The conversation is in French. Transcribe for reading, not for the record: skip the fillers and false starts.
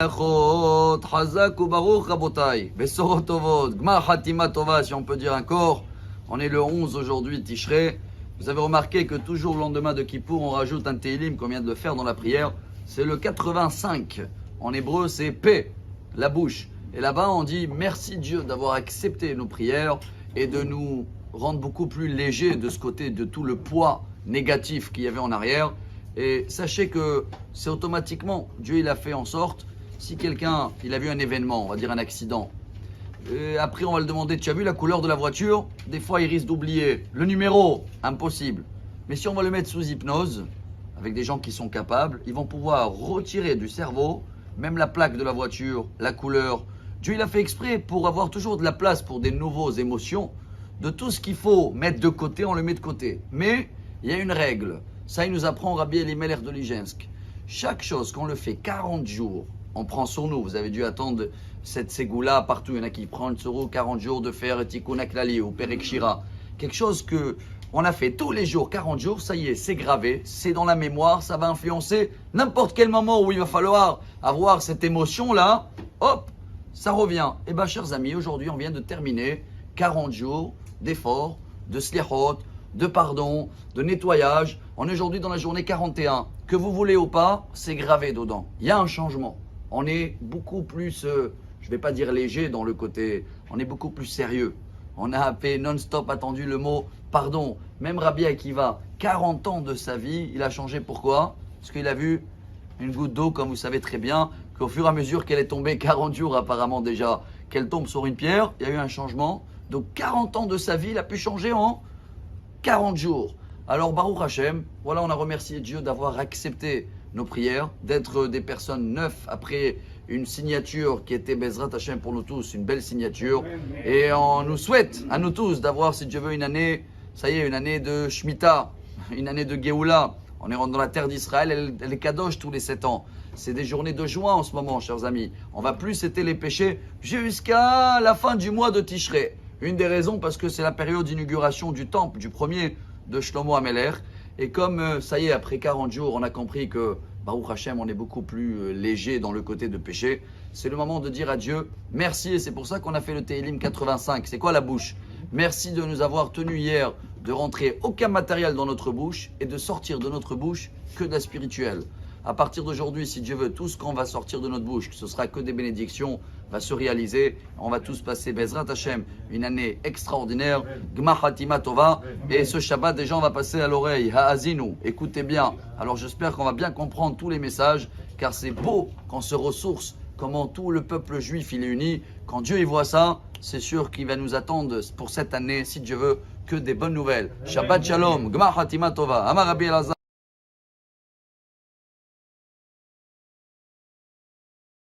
Chot, Chazak ou Baruch Rabotai, Besorot Tovot, Gmar Hatima Tova, si on peut dire encore. On est le 11 aujourd'hui, Tishrei. Vous avez remarqué que toujours le lendemain de Kippour, on rajoute un Teilim qu'on vient de le faire dans la prière. C'est le 85. En hébreu, c'est P, la bouche. Et là-bas, on dit merci Dieu d'avoir accepté nos prières et de nous rendre beaucoup plus légers de ce côté, de tout le poids négatif qu'il y avait en arrière. Et sachez que c'est automatiquement, Dieu il a fait en sorte, si quelqu'un, il a vu un événement, on va dire un accident, et après on va le demander, tu as vu la couleur de la voiture? Des fois il risque d'oublier. Le numéro, impossible. Mais si on va le mettre sous hypnose, avec des gens qui sont capables, ils vont pouvoir retirer du cerveau, même la plaque de la voiture, la couleur. Dieu il a fait exprès pour avoir toujours de la place pour des nouvelles émotions. De tout ce qu'il faut mettre de côté, on le met de côté. Mais il y a une règle. Ça, il nous apprend Rabbi Elimelech de Lijensk. Chaque chose, qu'on le fait 40 jours, on prend sur nous. Vous avez dû attendre cette ségoula partout. Il y en a qui prennent sur eux 40 jours de faire Tikkun HaKlali ou Perek Shira. Quelque chose que on a fait tous les jours, 40 jours, ça y est, c'est gravé, c'est dans la mémoire, ça va influencer n'importe quel moment où il va falloir avoir cette émotion-là. Hop, ça revient. Eh bien, chers amis, aujourd'hui, on vient de terminer 40 jours d'efforts, de sliachot, de pardon, de nettoyage. On est aujourd'hui dans la journée 41. Que vous voulez ou pas, c'est gravé dedans. Il y a un changement. On est beaucoup plus, je ne vais pas dire léger dans le côté, on est beaucoup plus sérieux. On a fait non-stop attendu le mot pardon. Même Rabbi Akiva, 40 ans de sa vie, il a changé. Pourquoi? Parce qu'il a vu une goutte d'eau, comme vous savez très bien, qu'au fur et à mesure qu'elle est tombée, 40 jours apparemment déjà, qu'elle tombe sur une pierre, il y a eu un changement. Donc 40 ans de sa vie, il a pu changer en 40 jours. Alors Baruch Hashem, voilà, on a remercié Dieu d'avoir accepté nos prières, d'être des personnes neuves après une signature qui était Bezrat Hashem pour nous tous, une belle signature. Et on nous souhaite à nous tous d'avoir, si Dieu veut, une année, ça y est, une année de Shemitah, une année de Géoula. On est rentré dans la terre d'Israël, elle est kadosh tous les 7 ans. C'est des journées de joie en ce moment, chers amis. On va plus céter les péchés jusqu'à la fin du mois de Tishrei. Une des raisons, parce que c'est la période d'inauguration du temple, du premier de Shlomo HaMelech. Et comme ça y est, après 40 jours, on a compris que Baruch Hashem, on est beaucoup plus léger dans le côté de péché. C'est le moment de dire à Dieu merci. Et c'est pour ça qu'on a fait le Teilim 85. C'est quoi la bouche? Merci de nous avoir tenus hier de rentrer aucun matériel dans notre bouche et de sortir de notre bouche que de la spirituelle. À partir d'aujourd'hui, si Dieu veut, tout ce qu'on va sortir de notre bouche, que ce sera que des bénédictions, va se réaliser. On va tous passer Bezrat Hashem, une année extraordinaire. Gmar Hatima Tova. Et ce Shabbat, déjà, on va passer à l'oreille. Ha'azinu. Écoutez bien. Alors j'espère qu'on va bien comprendre tous les messages, car c'est beau qu'on se ressource, comment tout le peuple juif il est uni. Quand Dieu y voit ça, c'est sûr qu'il va nous attendre pour cette année, si Dieu veut, que des bonnes nouvelles. Shabbat Shalom. Gmar Hatima Tova. Amar Rabbi Elazar.